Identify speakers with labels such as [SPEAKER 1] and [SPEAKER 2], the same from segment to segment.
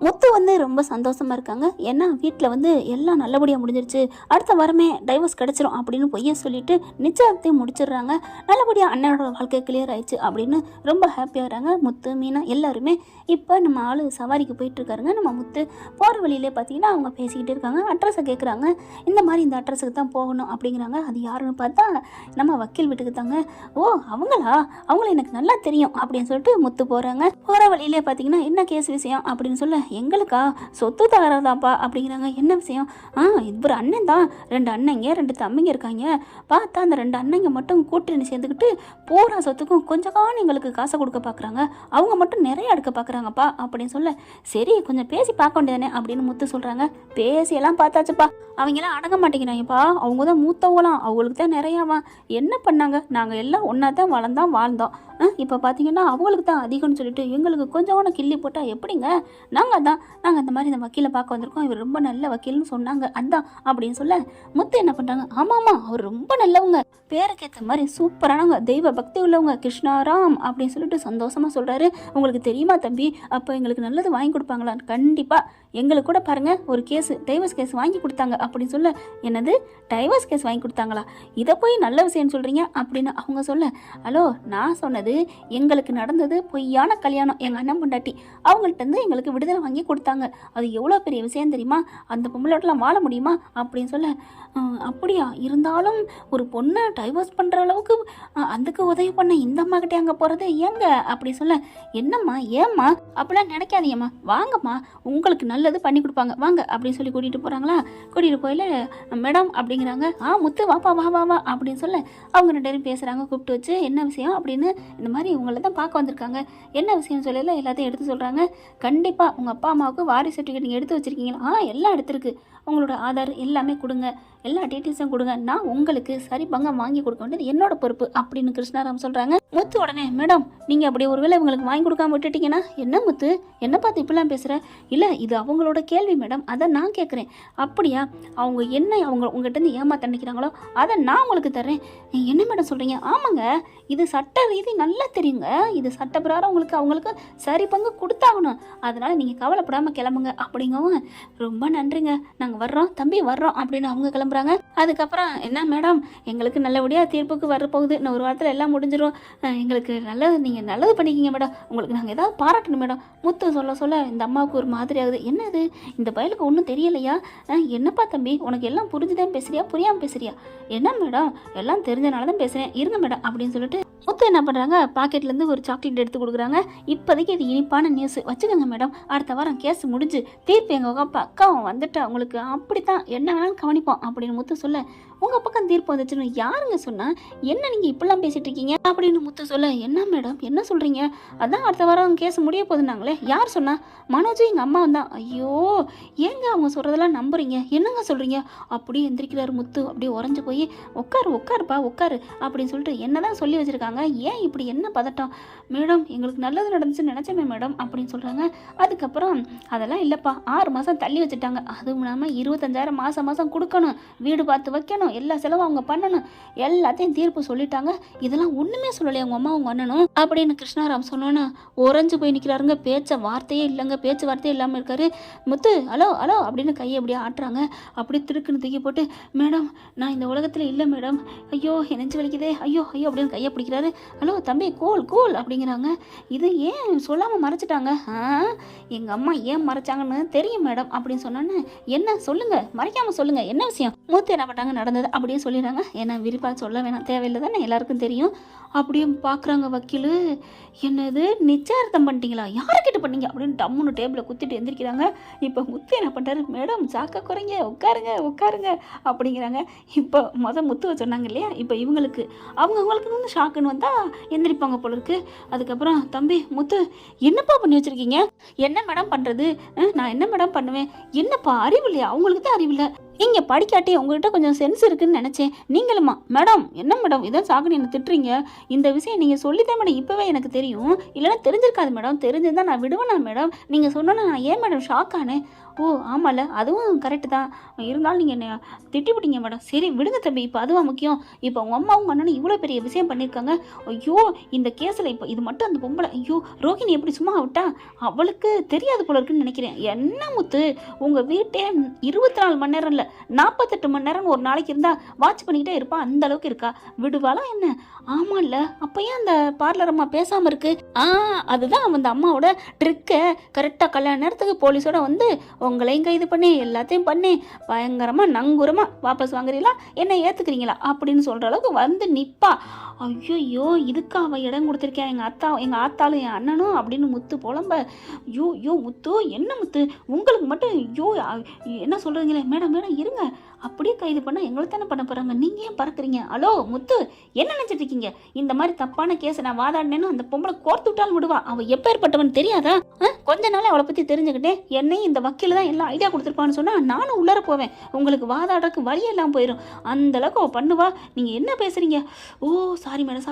[SPEAKER 1] முத்து வந்து ரொம்ப சந்தோஷமா இருக்காங்க. ஏன்னா வீட்டில் வந்து எல்லாம் நல்லபடியாக முடிஞ்சிருச்சு, அடுத்த வாரமே டைவர்ஸ் கிடச்சிரும் அப்படின்னு பொய்ய சொல்லிட்டு நிச்சயத்தையும் முடிச்சிடுறாங்க. நல்லபடியாக அண்ணனோட வாழ்க்கை கிளியர் ஆயிடுச்சு அப்படின்னு ரொம்ப ஹாப்பியாகிறாங்க முத்து, மீனா எல்லாருமே. இப்போ நம்ம ஆள் சவாரிக்கு போயிட்டுருக்காருங்க. நம்ம முத்து போகிற வழியிலே பார்த்தீங்கன்னா அவங்க பேசிக்கிட்டு இருக்காங்க. அட்ரஸை கேட்குறாங்க. இந்த மாதிரி இந்த அட்ரஸுக்கு தான் போகணும் அப்படிங்கிறாங்க. அது யாருன்னு பார்த்தா நம்ம வக்கீல் வீட்டுக்கு தாங்க. ஓ அவங்களா, அவங்கள எனக்கு நல்லா தெரியும் அப்படின்னு சொல்லிட்டு முத்து போகிறாங்க. போகிற வழியிலே பார்த்தீங்கன்னா என்ன கேஸ் விஷயம் அப்படின்னு சொல்ல, எங்களுக்கா சொத்து தகராறுதாப்பா அப்படிங்கிறாங்க. என்ன விஷயம்? இவர் அண்ணன் தான், 2 அண்ணங்க 2 தம்பிங்க இருக்காங்க. பார்த்தா அந்த 2 அண்ணங்க மட்டும் கூட்டணி சேர்ந்துக்கிட்டு பூரா சொத்துக்கும் கொஞ்சம் எங்களுக்கு காசை கொடுக்க பார்க்குறாங்க. அவங்க மட்டும் நிறைய எடுக்க பார்க்குறாங்கப்பா அப்படின்னு சொல்ல, சரி கொஞ்சம் பேசி பார்க்க வேண்டியதானே அப்படின்னு முத்து சொல்கிறாங்க. பேசியெல்லாம் பார்த்தாச்சுப்பா, அவங்கெல்லாம் அடங்க மாட்டேங்கிறாங்கப்பா. அவங்க தான் மூத்தவங்களாம், அவங்களுக்கு தான் நிறையாவா. என்ன பண்ணாங்க, நாங்கள் எல்லாம் ஒன்றா தான் வாழ்ந்தோம். இப்போ பார்த்தீங்கன்னா அவங்களுக்கு தான் அதிகம்னு சொல்லிட்டு எங்களுக்கு கொஞ்சம் கிள்ளி போட்டால் எப்படிங்க? நாங்கள் அந்த மாதிரி இந்த வக்கீலை பார்க்க வந்திருக்கோம், இவர் ரொம்ப நல்ல வக்கீல்னு சொன்னாங்க, அதான் அப்படின்னு சொல்ல, முத்து என்ன பண்ணுறாங்க, ஆமாம் அவர் ரொம்ப நல்லவங்க, பேருக்கேற்ற மாதிரி சூப்பரானவங்க, தெய்வ பக்தி உள்ளவங்க, கிருஷ்ணாராம் அப்படின்னு சொல்லிட்டு சந்தோஷமாக சொல்கிறாரு. உங்களுக்கு தெரியுமா தம்பி, அப்போ எங்களுக்கு நல்லது வாங்கி கொடுப்பாங்களா? கண்டிப்பாக, எங்களுக்கு கூட பாருங்கள் ஒரு கேஸு டைவர்ஸ் கேஸ் வாங்கி கொடுத்தாங்க அப்படின்னு சொல்ல, என்னது டைவர்ஸ் கேஸ் வாங்கி கொடுத்தாங்களா? இதை போய் நல்ல விஷயம்னு சொல்கிறீங்க அப்படின்னு அவங்க சொல்ல, ஹலோ நான் சொன்னது எங்களுக்கு நடந்தது பொய்யான கல்யாணம், எங்கள் அண்ணன் பொண்டாட்டி அவங்கள்ட்ட எங்களுக்கு விடுதலை வாங்கி கொடுத்தாங்க, அது எவ்வளோ பெரிய விஷயம் தெரியுமா? அந்த பொம்பளோட்டெலாம் வாழ முடியுமா அப்படின்னு சொல்ல, அப்படியா, இருந்தாலும் ஒரு பொண்ணை டைவர்ஸ் பண்ணுற அளவுக்கு அதுக்கு உதவி பண்ண இந்த அம்மா கிட்டே அங்கே போகிறது ஏங்க அப்படி சொல்ல, என்னம்மா ஏம்மா அப்படிலாம் நினைக்காதீங்கம்மா, வாங்கம்மா உங்களுக்கு நல்லது பண்ணி கொடுப்பாங்க வாங்க அப்படின்னு சொல்லி கூட்டிகிட்டு போகிறாங்களா. கூட்டிகிட்டு போயில மேடம் அப்படிங்கிறாங்க. முத்து வாப்பா வா வா வா அப்படின்னு சொல்ல, அவங்க 2 பேரும் பேசுகிறாங்க. கூப்பிட்டு வச்சு என்ன விஷயம் அப்படின்னு, இந்த மாதிரி உங்களை தான் பார்க்க வந்திருக்காங்க, என்ன விஷயம்னு சொல்லல எல்லாத்தையும் எடுத்து சொல்கிறாங்க. கண்டிப்பாக உங்கள் அப்பா அம்மாவுக்கு வாரிசு சர்டிஃபிகேட் நீங்கள் எடுத்து வச்சுருக்கீங்களா? எல்லாம் எடுத்துருக்கு, உங்களோட ஆதார் எல்லாமே கொடுங்க, எல்லா டீட்டெயில்ஸும் கொடுங்க, நான் உங்களுக்கு சரி பங்கம் வாங்கி கொடுக்க வேண்டியது என்னோட பொறுப்பு அப்படின்னு கிருஷ்ணாராம் சொல்கிறாங்க. முத்து உடனே, மேடம் நீங்கள் அப்படி ஒருவேளை இவங்களுக்கு வாங்கி கொடுக்காம விட்டுட்டீங்கன்னா என்ன முத்து, என்ன பார்த்து இப்படிலாம் பேசுகிற? இல்லை இது அவங்களோட கேள்வி மேடம், அதை நான் கேட்குறேன். அப்படியா, அவங்க என்ன உங்கள்கிட்ட ஏமாத்த நினைக்கிறாங்களோ அதை நான் உங்களுக்கு தர்றேன். என்ன மேடம் சொல்கிறீங்க? ஆமாங்க, இது சட்ட ரீதி நல்லா தெரியுங்க, இது சட்ட பிரகாரம் அவங்களுக்கு சரி பங்கு கொடுத்தாகணும், அதனால் நீங்கள் கவலைப்படாமல் கிளம்புங்க அப்படிங்கவும், ரொம்ப நன்றிங்க, நாங்கள் வர்றோம் தம்பி வர்றோம் அப்படின்னு அவங்க கிளம்புறாங்க. அதுக்கப்புறம் என்ன மேடம், எங்களுக்கு நல்லபடியாக தீர்ப்புக்கு வரப்போகுது, இன்னும் ஒரு வாரத்தில் எல்லாம் முடிஞ்சிடும், எங்களுக்கு நீங்கள் நல்லது பண்ணிக்கிங்க மேடம், உங்களுக்கு நாங்கள் ஏதாவது பாராட்டணும் மேடம். முத்து சொல்ல இந்த அம்மாவுக்கு ஒரு மாதிரி ஆகுது. என்னது இந்த பயலுக்கு ஒன்றும் தெரியலையா? என்னப்பா தம்பி, உனக்கு எல்லாம் புரிஞ்சுதான் பேசுறியா புரியாமல் பேசுறியா? என்ன மேடம், எல்லாம் தெரிஞ்சனால தான் பேசுகிறேன், இருங்க மேடம் அப்படின்னு சொல்லிட்டு முத்து என்ன பண்ணுறாங்க, பாக்கெட்லேருந்து ஒரு சாக்லேட் எடுத்து கொடுக்குறாங்க. இப்போதைக்கு இது இனிப்பான நியூஸ் வச்சுக்கோங்க மேடம், அடுத்த வாரம் கேஸ் முடிஞ்சு தீர்ப்பு எங்கள் பக்கம் வந்துட்டு அவங்களுக்கு அப்படித்தான் என்ன வேணாலும் கவனிப்போம் அப்படின்னு முத்து சொல்ல, உங்கள் பக்கம் தீர்ப்பு வந்துச்சுன்னு யாருங்க சொன்னால், என்ன நீங்கள் இப்படிலாம் பேசிகிட்டு இருக்கீங்க அப்படின்னு முத்து சொல்ல, என்ன மேடம் என்ன சொல்கிறீங்க? அதான் அடுத்த வாரம் கேஸ் முடிய போதுனாங்களே, யார் சொன்னா? மனோஜ் எங்கள் அம்மா தான். ஐயோ ஏங்க அவங்க சொல்கிறதெல்லாம் நம்புறீங்க, என்னங்க சொல்கிறீங்க? அப்படியே எந்திரிக்கிறாரு முத்து, அப்படியே உறைஞ்சு போய், உட்காருப்பா உட்காரு அப்படின்னு சொல்லிட்டு என்ன தான் சொல்லி வச்சுருக்காங்க, ஏன் இப்படி என்ன பதட்டம்? மேடம் எங்களுக்கு நல்லது நடந்துச்சுன்னு நினச்சமே மேடம் அப்படின்னு சொல்கிறாங்க. அதுக்கப்புறம் அதெல்லாம் இல்லைப்பா, 6 மாதம் தள்ளி வச்சுட்டாங்க, அதுவும் இல்லாமல் 25,000 மாதம் கொடுக்கணும், வீடு பார்த்து வைக்கணும், எல்லா செலவும் அவங்க பண்ணணும், எல்லாத்தையும் தீர்ப்பு சொல்லிட்டாங்க, இதெல்லாம் ஒன்றுமே சொல்லலையே அவங்க அம்மா அவங்க அண்ணனும் அப்படின்னு கிருஷ்ணாராம் சொன்னோன்னா உறைஞ்சு போய் நிற்கிறாருங்க. வார்த்தையே இல்லைங்க, பேச்சுவார்த்தையே இல்லாமல் இருக்காரு. முத்து ஹலோ ஹலோ அப்படின்னு கையை அப்படியே ஆட்டுறாங்க. அப்படியே திருக்குன்னு தூக்கி போட்டு, மேடம் நான் இந்த உலகத்தில் இல்லை மேடம், ஐயோ என் நெஞ்சு வலிக்குதே, ஐயோ அப்படின்னு கையை பிடிக்கிறாரு. ஹலோ தம்பி கூல் அப்படிங்கிறாங்க. இது ஏன் சொல்லாமல் மறைச்சிட்டாங்க? எங்கள் அம்மா ஏன் மறைச்சாங்கன்னு தெரியும் மேடம் அப்படின்னு சொன்னோன்னே, என்ன சொல்லுங்க, மறைக்காமல் சொல்லுங்க, என்ன விஷயம்? மூத்து என்ன பண்ணாங்க நடந்தது அப்படியே சொல்லிடுறாங்க. ஏன்னா விரிப்பாக சொல்ல வேணாம், தேவையில்லை தானே, எல்லாருக்கும் தெரியும். அப்படியே பார்க்குறாங்க வக்கீல், என்னது நிச்சயார்த்தம் பண்ணிட்டீங்களா, யார்கிட்ட பண்ணீங்க அப்படின்னு டம்முன்னு டேபிளை குத்திட்டு எந்திரிக்கிறாங்க. இப்போ முத்து என்ன பண்ணுறாரு, மேடம் சாக்க குறைங்க, உட்காருங்க அப்படிங்கிறாங்க. இப்போ முத்துவை சொன்னாங்க இல்லையா, இப்போ அவங்களுக்கு வந்து ஷாக்குன்னு வந்தால் எந்திரிப்பாங்க போல இருக்கு. அதுக்கப்புறம் தம்பி முத்து என்னப்பா பண்ணி வச்சுருக்கீங்க? என்ன மேடம் பண்ணுறது, நான் என்ன மேடம் பண்ணுவேன்? என்னப்பா அறிவு இல்லையா? அவங்களுக்கு தான் அறிவு இல்லை, நீங்கள் படிக்காட்டி உங்கள்கிட்ட கொஞ்சம் சென்ஸ் இருக்குன்னு நினச்சேன். நீங்களுமா மேடம் என்ன மேடம் இதான் சாக்குன்னு என்ன திட்டுறீங்க? இந்த விஷயம் நீங்கள் சொல்லித்தான் மேடம் இப்போவே எனக்கு தெரியும். இல்லைன்னா தெரிஞ்சிருக்காது மேடம். தெரிஞ்சிருந்தால் நான் விடுவேனா மேடம்? நீங்கள் சொன்னோன்னா நான் ஏன் மேடம் ஷாக் ஆனேன். ஓ ஆமாம்ல, அதுவும் கரெக்டு தான். இருந்தாலும் நீங்கள் என்ன திட்டிவிட்டீங்க மேடம். சரி விடுங்க தம்பி, இப்போ அதுவா முக்கியம். இப்போ உங்கள் அம்மாவும் உங்கள் அண்ணனும் இவ்வளோ பெரிய விஷயம் பண்ணியிருக்காங்க. ஐயோ இந்த கேஸில் இப்போ இது மட்டும் அந்த பொம்பளை ஐயோ ரோஹிணி எப்படி சும்மா விட்டா? அவளுக்கு தெரியாது போல இருக்குன்னு நினைக்கிறேன். என்ன முத்து, உங்கள் வீட்டே 24 மணி நேரம் இல்லை 48 மணி நேரம் ஒரு நாளைக்கு இருந்தால் வாட்ச் பண்ணிக்கிட்டே இருப்பா. அந்த அளவுக்கு இருக்கா? விடுவாளா என்ன? ஆமாம் இல்லை, அப்போ ஏன் அந்த பார்லர் அம்மா பேசாமல் இருக்கு? அதுதான் அந்த அம்மாவோட ட்ரிக்கை. கரெக்டாக கல்யாண நேரத்துக்கு போலீஸோட வந்து உங்களையும் கைது பண்ணி எல்லாத்தையும் பண்ணி பயங்கரமாக நங்குரமாக வாபஸ் வாங்குறீங்களா, என்ன ஏற்றுக்கிறீங்களா அப்படின்னு சொல்கிற அளவுக்கு வந்து நிற்பா. ஐயோ இதுக்கு அவன் இடம் கொடுத்துருக்கேன் எங்கள் ஆத்தாலும் என் அண்ணனும் அப்படின்னு முத்து புலம்ப. ஐயோ முத்து என்ன முத்து உங்களுக்கு மட்டும் ஐயோ என்ன சொல்கிறீங்களே மேடம் மேடம் இருங்க, அப்படியே கைது பண்ணால் எங்களை தானே பண்ண போகிறாங்க, நீங்கள் ஏன் பறக்குறீங்க? ஹலோ முத்து என்ன நினச்சிட்டு இருக்கீங்க? இந்த மாதிரி தப்பான கேஸை நான் வாதாடினேன்னு அந்த பொம்பளை கோர்த்து விட்டாலும் விடுவா. அவள் எப்பேற்பட்டவன் தெரியாதா? கொஞ்ச நாள் அவளை பற்றி தெரிஞ்சுக்கிட்டேன். என்னையும் இந்த வக்கீல் தான் எல்லாம் ஐடியா கொடுத்துருப்பான்னு சொன்னால் நானும் உள்ளார போவேன். உங்களுக்கு வாதாடுறதுக்கு வழியே எல்லாம் போயிடும். அந்தளவுக்கு அவள் பண்ணுவா. நீங்கள் என்ன பேசுகிறீங்க? ஓ சாரி மேடம்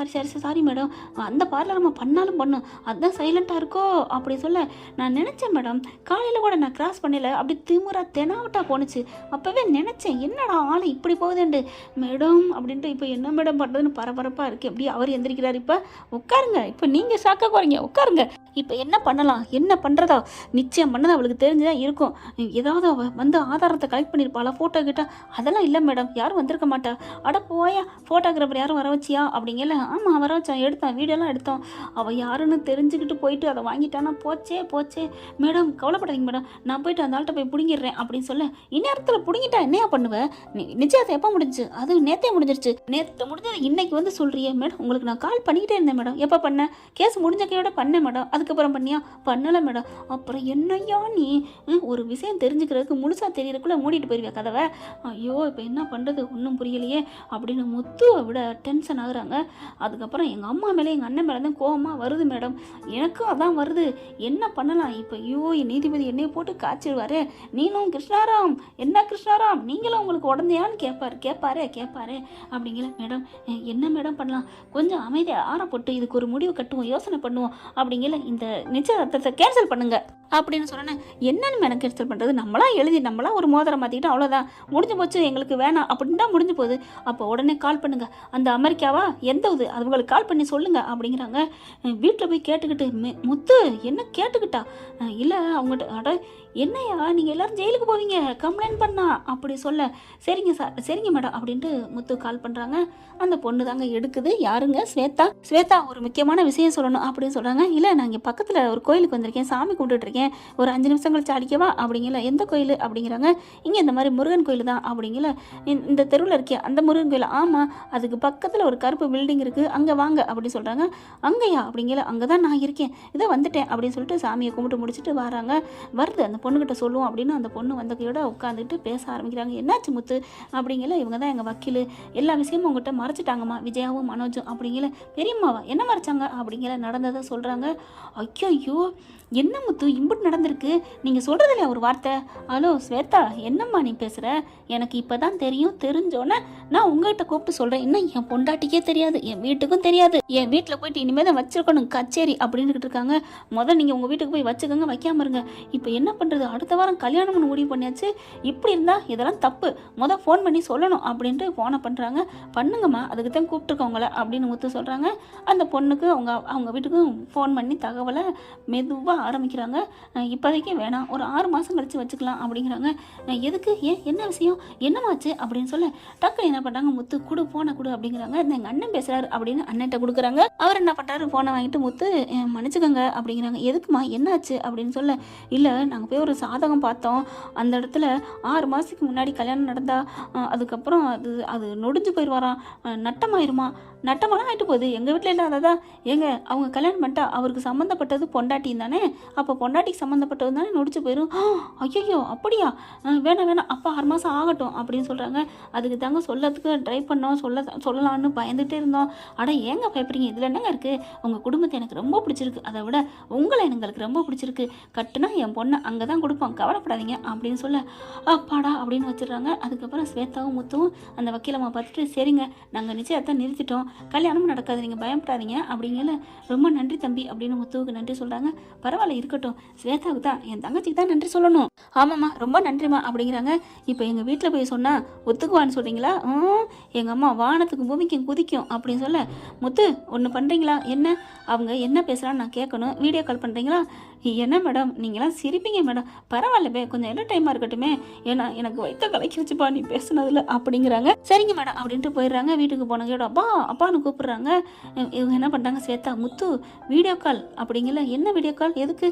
[SPEAKER 1] சாரி மேடம், அந்த பார்லர் நம்ம பண்ணாலும் பண்ணும், அதுதான் சைலண்ட்டாக இருக்கோ அப்படி சொல்ல நான் நினச்சேன் மேடம். காலையில் கூட நான் கிராஸ் பண்ணல, அப்படி திமுறா தெனாவட்டா போணுச்சு. அப்போவே நினச்சேன் என்னடா ஆள் இப்படி போகுதுண்டு மேடம் அப்படின்ட்டு. இப்போ என்ன மேடம் பண்ணுறதுன்னு பரபரப்பாக இருக்குது. எப்படி அவர் எந்திரிக்கிறார். இப்போ உட்காருங்க, இப்போ நீங்கள் ஷாக்காக போகிறீங்க, உட்காருங்க. இப்போ என்ன பண்ணலாம், என்ன பண்ணுறதா? நிச்சயம் பண்ணது அவளுக்கு தெரிஞ்சுதான் இருக்கும். ஏதாவது அவள் வந்து ஆதாரத்தை கலெக்ட் பண்ணியிருப்பாளா? ஃபோட்டோ கிட்டா? அதெல்லாம் இல்லை மேடம், யாரும் வந்திருக்க மாட்டா. அட போயா, ஃபோட்டோகிராஃபர் யாரும் வர வச்சியா அப்படிங்கல? ஆமாம் வர வச்சான், எடுத்தான், வீடியோலாம் எடுத்தோம். அவள் யாருன்னு தெரிஞ்சுக்கிட்டு போயிட்டு அதை வாங்கிட்டானா போச்சே மேடம் கவலைப்படாதீங்க மேடம், நான் போயிட்டு அந்த ஆள்கிட்ட போய் பிடிங்கிடுறேன் அப்படின்னு சொல்ல. இந்நேரத்தில் பிடிங்கிட்டா என்னையா பண்ணுவேன்? நிச்சயத்தை எப்போ முடிஞ்சு? அது நேற்றே முடிஞ்சிருச்சு. நேற்று முடிஞ்சது இன்னைக்கு வந்து சொல்கிறியே மேடம்? உங்களுக்கு நான் கால் பண்ணிக்கிட்டே இருந்தேன் மேடம். எப்போ பண்ணேன்? கேஸ் முடிஞ்ச கையோட பண்ணேன் மேடம். அதுக்கப்புறம் பண்ணியா? பண்ணலை மேடம். அப்புறம் என்னையா நீ ஒரு விஷயம் தெரிஞ்சுக்கிறதுக்கு முழுசாக தெரியறதுக்குள்ளே மூடிட்டு போயிருவியா கதவை? ஐயோ இப்போ என்ன பண்ணுறது ஒன்றும் புரியலையே அப்படின்னு முத்துவை விட டென்ஷன் ஆகுறாங்க. அதுக்கப்புறம் எங்கள் அம்மா மேலே எங்கள் அண்ணன் மேலே தான் கோவமாக வருது மேடம். எனக்கும் அதான் வருது. என்ன பண்ணலாம் இப்போ? ஐயோ நீதிபதி என்னையை போட்டு காய்ச்சிடுவாரு. நீனும் கிருஷ்ணாராம் என்ன கிருஷ்ணாராம் நீங்களும் உங்களுக்கு உடந்தையான்னு கேட்பாரு அப்படிங்கிற. மேடம் என்ன மேடம் பண்ணலாம்? கொஞ்சம் அமைதியாக ஆறப்போட்டு இதுக்கு ஒரு முடிவு கட்டுவோம், யோசனை பண்ணுவோம் அப்படிங்கிற. இந்த நிச்சயதார்த்தத்தை கேன்சல் பண்ணுங்க அப்படின்னு சொன்னேன். என்னன்னு மேடம் கேன்சல் பண்ணுறது? நம்மளா எழுதி நம்மளா ஒரு மோதிரம் மாற்றிக்கிட்டு அவ்வளோதான், முடிஞ்சு போச்சு, எங்களுக்கு வேணாம் அப்படின்னு தான் முடிஞ்சு போகுது. அப்போ உடனே கால் பண்ணுங்க, அந்த அமெரிக்காவா எந்த இது அவங்களுக்கு கால் பண்ணி சொல்லுங்க அப்படிங்கிறாங்க. வீட்டில் போய் கேட்டுக்கிட்டு முத்து என்ன கேட்டுக்கிட்டா? இல்லை அவங்ககிட்ட அட என்னையா நீங்கள் எல்லோரும் ஜெயிலுக்கு போவீங்க கம்ப்ளைண்ட் பண்ணா அப்படி சொல்ல. சரிங்க சார் சரிங்க மேடம் அப்படின்ட்டு முத்து கால் பண்ணுறாங்க. அந்த பொண்ணு தாங்க எடுக்குது. யாருங்க? ஸ்வேதா ஒரு முக்கியமான விஷயம் சொல்லணும் அப்படின்னு சொல்கிறாங்க. இல்லை நான் இங்கே பக்கத்தில் ஒரு கோயிலுக்கு வந்திருக்கேன், சாமி கும்பிட்டுருக்கேன், ஒரு 5 நிமிஷம் கழிச்சு அடிக்கவா அப்படிங்கல. எந்த கோயில் அப்படிங்கிறாங்க. இங்கே இந்த மாதிரி முருகன் கோயில் தான் அப்படிங்கல. இந்த தெருவில் இருக்கே அந்த முருகன் கோயில்? ஆமாம், அதுக்கு பக்கத்தில் ஒரு கருப்பு பில்டிங் இருக்குது, அங்கே வாங்க அப்படின்னு சொல்கிறாங்க. அங்கேயா அப்படிங்கல. அங்கே தான் நான் இருக்கேன், இதை வந்துட்டேன் அப்படின்னு சொல்லிட்டு சாமியை கும்பிட்டு முடிச்சுட்டு வராங்க. வருது அந்த பொண்ணுக்கிட்ட சொல்லுவோம் அப்படின்னு அந்த பொண்ணு வந்த கையோட உட்காந்துட்டு பேச ஆரம்பிக்கிறாங்க. என்னாச்சு முத்து அப்படிங்கல. இவங்க தான் எங்கள் வக்கீல், எல்லா விஷயமும் உங்கள்கிட்ட மறைச்சிட்டாங்கம்மா, விஜயாவும் மனோஜும் அப்படிங்கல. பெரியம்மாவா என்ன மறைச்சாங்க அப்படிங்கிற நடந்ததை சொல்கிறாங்க. ஐயோ என்ன முத்து இம்புட்டு நடந்திருக்கு, நீங்கள் சொல்கிறதில்ல ஒரு வார்த்தை. ஹலோ ஸ்வேதா என்னம்மா நீ பேசுகிற? எனக்கு இப்போ தான் தெரியும், தெரிஞ்சோன்னே நான் உங்கள்கிட்ட கூப்பிட்டு சொல்கிறேன். இன்னும் என் பொண்டாட்டிக்கே தெரியாது, என் வீட்டுக்கும் தெரியாது. என் வீட்டில் போயிட்டு இனிமேல் தான் வச்சிருக்கணும் கச்சேரி அப்படின்னுக்கிட்டு இருக்காங்க. முதல் நீங்கள் உங்கள் வீட்டுக்கு போய் வச்சுக்கோங்க, வைக்காம இருங்க. இப்போ என்ன பண்ணுறது? அடுத்த வாரம் கல்யாணம்னு முடிவு பண்ணியாச்சு. இப்படி இருந்தால் இதெல்லாம் தப்பு, ஃபோன் பண்ணி சொல்லணும் அப்படின்ட்டு ஃபோனை பண்ணுறாங்க. பண்ணுங்கம்மா, அதுக்கு தான் கூப்பிட்டுருக்கவங்கள அப்படின்னு முத்து சொல்கிறாங்க. அந்த பொண்ணுக்கு அவங்க வீட்டுக்கும் ஃபோன் பண்ணி தகவலை மெதுவாக ஆரம்பிக்கிறாங்க. இப்போதைக்கு வேணாம், ஒரு 6 மாதம் கழித்து வச்சுக்கலாம் அப்படிங்கிறாங்க. எதுக்கு? என்ன விஷயம், என்னமாச்சு அப்படின்னு சொல்ல டக்குனு என்ன பண்ணுறாங்க, முத்து கொடு ஃபோனை கொடு அப்படிங்கிறாங்க. எங்கள் அண்ணன் பேசுகிறாரு அப்படின்னு அண்ணன்ட்ட கொடுக்குறாங்க. அவர் என்ன பண்ணுறாரு, ஃபோனை வாங்கிட்டு முத்து மன்னிச்சுக்கோங்க அப்படிங்கிறாங்க. எதுக்குமா என்னாச்சு அப்படின்னு சொல்ல, இல்லை நாங்கள் போய் ஒரு சாதகம் பார்த்தோம், அந்த இடத்துல 6 மாதத்துக்கு முன்னாடி கல்யாணம் நடந்தா அதுக்கப்புறம் அது நொடிஞ்சு போயிடுவாராம், நட்டமாயிருமா. நட்டமெல்லாம் ஆகிட்டு போகுது. எங்கள் வீட்டில் இல்லாததா? ஏங்க அவங்க கல்யாணம் பண்ணிட்டா அவருக்கு சம்மந்தப்பட்டது பொண்டாட்டியும் தானே, அப்போ பொண்டாட்டிக்கு சம்மந்தப்பட்டது தானே நொடிச்சு போயிடும். ஐயோ அப்படியா? வேணாம் வேணாம், அப்போ 6 மாதம் ஆகட்டும் அப்படின்னு சொல்கிறாங்க. அதுக்கு தாங்க சொல்லத்துக்கு ட்ரை பண்ணோம், சொல்லலான்னு பயந்துகிட்டே இருந்தோம். அட ஏங்க பயப்படுறீங்க, இதில் என்னங்க இருக்குது? உங்கள் குடும்பத்தை எனக்கு ரொம்ப பிடிச்சிருக்கு, அதை விட உங்களை எங்களுக்கு ரொம்ப பிடிச்சிருக்கு. கட்டுனா என் பொண்ணை அங்கே தான் கொடுப்போம், கவலைப்படாதீங்க அப்படின்னு சொல்ல அப்பாடா அப்படின்னு வச்சிடுறாங்க. அதுக்கப்புறம் ஸ்வேதாவும் முத்துவும் அந்த வக்கீலம்மா பார்த்துட்டு, சரிங்க நாங்கள் நிச்சயத்தை நிறுத்திட்டோம், கல்யாணமும் நடக்காது, நீங்கள் பயப்படாதீங்க அப்படிங்கல. ரொம்ப நன்றி தம்பி அப்படின்னு முத்துவுக்கு நன்றி சொல்கிறாங்க. பரவாயில்ல இருக்கட்டும், ஸ்வேதாவுக்கு தான், என் தங்கச்சிக்கு தான் நன்றி சொல்லணும். ஆமாம்மா ரொம்ப நன்றிம்மா அப்படிங்கிறாங்க. இப்போ எங்கள் வீட்டில் போய் சொன்னால் ஒத்துக்குவான்னு சொல்கிறீங்களா? எங்கள் அம்மா வானத்துக்கும் பூமிக்கும் குதிக்கும் அப்படின்னு சொல்ல, முத்து ஒன்று பண்ணுறீங்களா? என்ன அவங்க என்ன பேசுகிறான்னு நான் கேட்கணும், வீடியோ கால் பண்ணுறீங்களா? என்ன மேடம் நீங்களாம் சிரிப்பீங்க மேடம், பரவாயில்லவே கொஞ்சம் என்ன டைமாக இருக்கட்டுமே, ஏன்னா எனக்கு வைத்த கலக்கி வச்சுப்பா நீ பேசுனதில்ல அப்படிங்கிறாங்க. சரிங்க மேடம் அப்படின்ட்டு போயிடுறாங்க. வீட்டுக்கு போனதோட அப்பா அப்பான்னு கூப்பிட்றாங்க. இவங்க என்ன பண்ணுறாங்க, ஸ்வேதா முத்து வீடியோ கால் அப்படிங்கல. என்ன வீடியோ கால் எதுக்கு?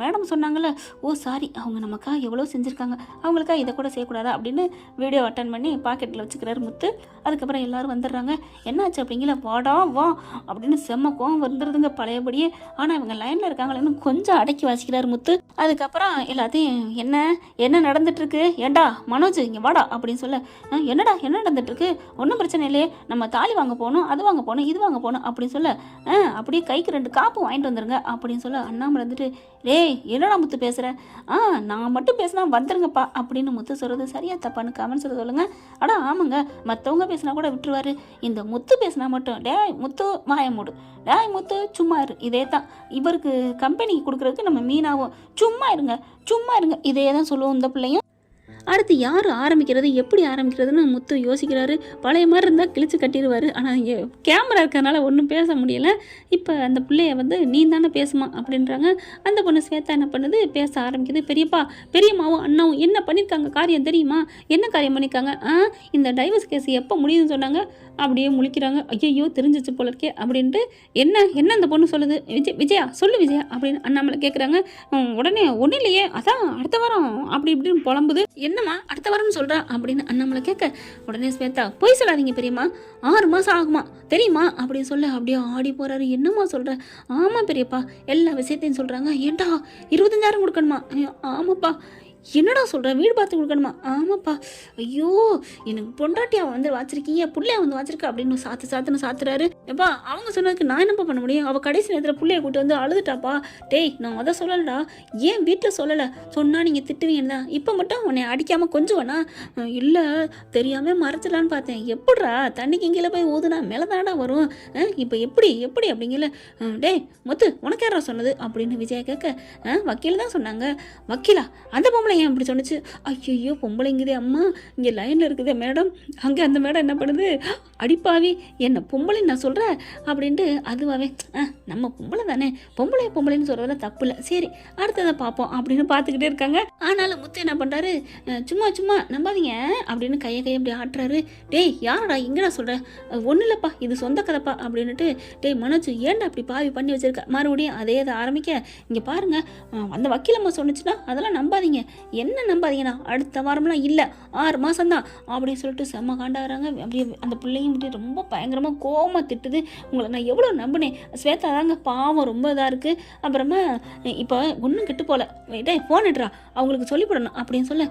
[SPEAKER 1] மேடம் சொன்னாங்கல்ல. ஓ சாரி, அவங்க நமக்கா எவ்வளோ செஞ்சுருக்காங்க, அவங்களுக்கா இதை கூட செய்யக்கூடாதா அப்படின்னு வீடியோ அட்டன் பண்ணி பாக்கெட்டில் வச்சுக்கிறாரு முத்து. அதுக்கப்புறம் எல்லோரும் வந்துடுறாங்க. என்னாச்சு அப்படிங்கல. வாடா வா அப்படின்னு செம்ம கோவம் வந்துடுதுங்க பழையபடியே. ஆனால் இவங்க லைனில் இருக்காங்களேன்னு கொஞ்சம் அடக்கி வாசிக்கிறார் முத்து. அதுக்கப்புறம் எல்லாத்தையும் என்ன என்ன நடந்துட்டுருக்கு, ஏண்டா மனோஜ் இங்கே வாடா அப்படின்னு சொல்ல, என்னடா என்ன நடந்துட்டுருக்கு, ஒன்றும் பிரச்சனை இல்லையே, நம்ம தாலி வாங்க போகணும், அது வாங்க போகணும், இது வாங்க போகணும் அப்படின்னு சொல்ல, அப்படியே கைக்கு 2 காப்பு வாங்கிட்டு வந்துருங்க அப்படின்னு சொல்ல, அண்ணாமலை வந்துட்டு, டேய் என்னடா முத்து பேசுகிறேன், நான் மட்டும் பேசினா வந்துருங்கப்பா அப்படின்னு முத்து சொல்கிறது சரியா தப்பான்னு கமெண்ட் சொல்லுங்க. அடா ஆமாங்க, மற்றவங்க பேசினா கூட விட்டுருவாரு, இந்த முத்து பேசினா மட்டும் டேய் முத்து வாய மூடு, டேய் முத்து சும்மா இரு, இதே தான் இவருக்கு கம்பெனிக்கு கொடுக்குறதுக்கு நம்ம மீனாவும் சும்மா இருங்க சும்மா இருங்க இதே தான் சொல்லுவோம் இந்த பிள்ளையும். அடுத்து யார் ஆரம்பிக்கிறது, எப்படி ஆரம்பிக்கிறதுன்னு முத்து யோசிக்கிறாரு. பழைய மாதிரி இருந்தால் கிழிச்சு கட்டிடுவார். ஆனால் இங்கே கேமரா இருக்கிறதுனால ஒன்றும் பேச முடியலை. இப்போ அந்த பிள்ளைய வந்து நீ தானே பேசுமா அப்படின்றாங்க. அந்த பொண்ணு ஸ்வேதா என்ன பண்ணுது, பேச ஆரம்பிக்குது. பெரியப்பா பெரியம்மாவும் அண்ணாவும் என்ன பண்ணியிருக்காங்க காரியம் தெரியுமா, என்ன காரியம் பண்ணியிருக்காங்க, இந்த டைவர்ஸ் கேஸ் எப்போ முடியுதுன்னு சொன்னாங்க, அப்படியே முழிக்கிறாங்க. ஐயோ தெரிஞ்சிச்சு போல இருக்கே அப்படின்ட்டு, என்ன என்ன அந்த பொண்ணு சொல்லுது, விஜயா சொல்லு விஜயா அப்படின்னு அண்ணாமலை கேட்குறாங்க. உடனே ஒன்றும் இல்லையே, அதான் அடுத்த வாரம் அப்படி இப்படின்னு புலம்புது. என்னம்மா அடுத்த வாரம்னு சொல்கிறா அப்படின்னு அண்ணாமலை கேட்க, உடனே ஸ்வேதா போய் சொல்லாதீங்க பெரியம்மா, 6 மாதம் ஆகுமா தெரியுமா அப்படின்னு சொல்ல, அப்படியே ஆடி போகிறாரு. என்னம்மா சொல்கிற? ஆமாம் பெரியப்பா எல்லா விஷயத்தையும் சொல்கிறாங்க. ஏண்டா 25,000 கொடுக்கணுமா? ஆமாப்பா. என்னடா சொல்கிற, வீடு பார்த்து கொடுக்கணுமா? ஆமாப்பா. ஐயோ எனக்கு பொண்டாட்டியா வந்து வாச்சிருக்கீங்க, புள்ளையா வந்து வாச்சிருக்க அப்படின்னு சாத்துன்னு சாத்துறாரு. எப்பா அவங்க சொன்னதுக்கு நான் என்னப்பா பண்ண முடியும், அவள் கடைசி நேரத்தில் புள்ளைய கூட்டு வந்து அழுதுட்டாப்பா. டேய் நான் அதை சொல்லலடா, ஏன் வீட்டில் சொல்லலை, சொன்னால் நீங்கள் திட்டுவீங்கன்னு தான், இப்போ மட்டும் உன்னை அடிக்காமல் கொஞ்சம் வேணா. இல்லை தெரியாமல் மறைச்சிடலான்னு பார்த்தேன். எப்படிரா தண்ணிக்கு கீழே போய் ஊதுனா மேலே தானடா வரும், இப்போ எப்படி எப்படி அப்படிங்கல. டேய் முத்து உனக்கு யாரா சொன்னது அப்படின்னு விஜயா கேட்க, வக்கீல் தான் சொன்னாங்க. வக்கீலா? அந்த பொம்பளை ஏன் இப்படி சொன்னிச்சு? ஐயோ பொம்பளைங்குதே அம்மா, இங்கே லைனில் இருக்குதே மேடம், அங்கே அந்த மேடம் என்ன பண்ணுது, அடிப்பாவி என்ன பொம்பளை நான் சொல்கிறேன் அப்படின்ட்டு அதுவாகவே நம்ம பொம்பளை தானே, பொம்பளைன்னு சொல்கிறதுல தப்பு இல்லை, சரி அடுத்ததை பார்ப்போம் அப்படின்னு பார்த்துக்கிட்டே இருக்காங்க. ஆனாலும் முத்து என்ன பண்ணுறாரு, சும்மா நம்பாதீங்க அப்படின்னு கையை அப்படி ஆட்டுறாரு. டேய் யாரடா இங்கடா சொல்கிறேன், ஒன்றும் இல்லைப்பா இது சொந்த கதைப்பா அப்படின்னுட்டு, டேய் மனோஜ் ஏன்டா அப்படி பாவி பண்ணி வச்சிருக்க, மறுபடியும் அதே அதை ஆரம்பிக்க. இங்கே பாருங்கள் அந்த வக்கீலம்மா சொன்னிச்சுன்னா அதெல்லாம் நம்பாதீங்க, என்ன நம்பாதீங்கன்னா அடுத்த வாரம்லாம் இல்லை 6 மாதம்தான் அப்படின்னு சொல்லிட்டு செம்ம காண்டாகிறாங்க. அப்படியே அந்த பிள்ளையும் இப்படி ரொம்ப பயங்கரமாக கோவமாக திட்டுது. உங்களை நான் எவ்வளோ நம்பினேன், ஸ்வேதா தாங்க பாவம் ரொம்ப இதாக இருக்குது. அப்புறமா இப்போ ஒன்றும் கெட்டு போகல, டே ஃபோன் எடுறா அவங்களுக்கு சொல்லிவிடணும் அப்படின்னு சொல்ல,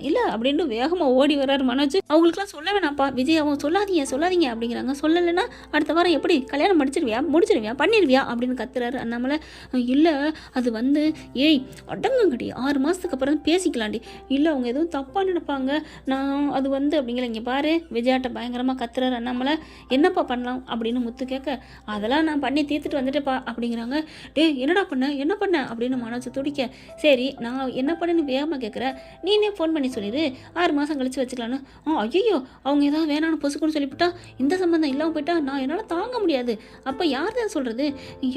[SPEAKER 1] இல்லை அப்படின்ட்டு வேகமாக ஓடி வர்றாரு மனோஜ். அவங்களுக்குலாம் சொல்ல வேணாம்ப்பா விஜயாவும், சொல்லாதீங்க அப்படிங்கிறாங்க. சொல்லலைன்னா அடுத்த வாரம் எப்படி கல்யாணம் முடிச்சிருவியா பண்ணிடுவியா அப்படின்னு கத்துறாரு அண்ணாமலை. இல்லை அது வந்து ஏய் அடங்குங்கடி, 6 மாதத்துக்கு அப்புறம் பேசிக்கலாண்டி, இல்லை அவங்க எதுவும் தப்பாக நினைப்பாங்க, நான் அது வந்து அப்படிங்கிற. இங்கே பாரு விஜயாட்ட பயங்கரமாக கத்துறாரு அண்ணாமலை. என்னப்பா பண்ணலாம் அப்படின்னு முத்து கேட்க, அதெல்லாம் நான் பண்ணி தீர்த்துட்டு வந்துட்டேப்பா அப்படிங்கிறாங்க. டே என்னடா என்ன பண்ண அப்படின்னு மனோஜ் துடிக்க. சரி நான் என்ன பண்ணேன்னு வேகமாக கேட்குறேன், நீனே ஃபோன் பண்ணி சொல்லிடு 6 மாதம் கழிச்சு வச்சுக்கலான்னு. ஐயோ அவங்க ஏதாவது வேணான்னு பொசுக்குன்னு சொல்லிவிட்டா, இந்த சம்பந்தம் இல்லாமல் போயிட்டா நான் என்னால் தாங்க முடியாது. அப்போ யார் தான் சொல்கிறது,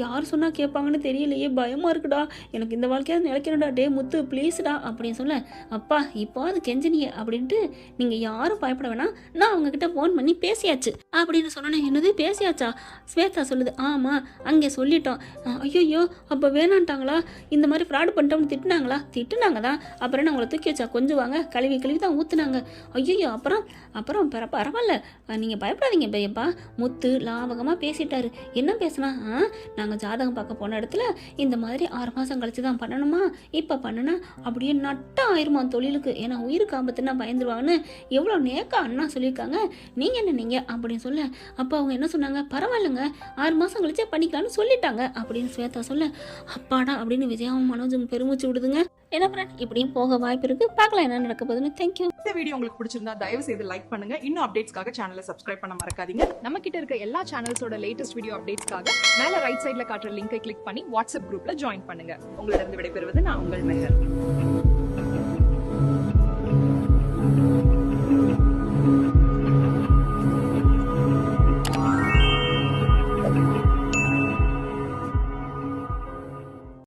[SPEAKER 1] யார் சொன்னால் கேட்பாங்கன்னு தெரியலையே, பயமாக இருக்குடா, எனக்கு இந்த வாழ்க்கையாக நினைக்கணும்டா, டே முத்து ப்ளீஸ்டா அப்படின்னு சொல்ல, அப்பா இப்போ அது கெஞ்சினியே அப்படின்ட்டு நீங்கள் யாரும் பயப்பட வேணாம், நான் அவங்கக்கிட்ட ஃபோன் பண்ணி பேசியாச்சு. அப்படின்னு சொன்னோன்னே, என்னது பேசியாச்சா? ஸ்வேதா சொல்லுது, ஆமாம் அங்கே சொல்லிட்டோம். ஐயோ அப்போ வேணான்ட்டாங்களா? இந்த மாதிரி ஃப்ராட் பண்ணிட்டோம்னு திட்டினாங்களா? திட்டுனாங்க தான். அப்புறம் என்ன உங்களை தூக்கி வச்சா கொஞ்சுவாங்க? கழுவி கழுவி தான் ஊற்றுனாங்க. ஐயோ அப்புறம் பரவாயில்ல, நீங்கள் பயப்படாதீங்க பையப்பா. முத்து லாவகமாக பேசிட்டாரு. என்ன பேசுனா? நாங்கள் ஜாதகம் பார்க்க போன இடத்துல இந்த மாதிரி 6 மாதம் கழிச்சு தான் பண்ணணுமா, இப்போ பண்ணுனா அப்படியே நட்டம் ஆயிருமா தொழிலுக்கு, ஏன்னா உயிருக்கு ஆபத்துன்னா பயந்துருவாங்கன்னு எவ்வளோ நேக்கா அண்ணா சொல்லியிருக்காங்க. நீங்கள் என்ன நீங்கள் அப்படின்னு சொல்ல, அப்போ அவங்க என்ன சொன்னாங்க, பரவாயில்லைங்க 6 மாதம் கழிச்சே பண்ணிக்கலாம்னு சொல்லிட்டாங்க அப்படின்னு ஸ்வேதா சொல்ல, அப்பாடா அப்படின்னு விஜயாவும் மனோஜும் பெருமூச்சு விடுதுங்க. என்ன ஃப்ரெண்ட், இப்படியும் போக வாய்ப்பு இருக்கு. பார்க்கலாம் என்ன நடக்க போகுதுன்னு. தேங்க்யூ.
[SPEAKER 2] இந்த வீடியோ உங்களுக்கு பிடிச்சிருந்தா தயவு செய்து லைக் பண்ணுங்க. இன்னும் அப்டேட்ஸ்க்காக சேனலை சப்ஸ்கிரைப் பண்ண மறக்காதீங்க.
[SPEAKER 3] நம்ம கிட்ட இருக்க எல்லா சேனல்ஸோட லேட்டஸ்ட் வீடியோ அப்டேட்ஸ்க்காக மேல ரைட் சைடுல காட்டுற லிங்கை கிளிக் பண்ணி வாட்ஸ்அப் குரூப்ல ஜாயின் பண்ணுங்க.
[SPEAKER 2] உங்களிடம் விடைபெறுவது நான் உங்கள் மெஹர்.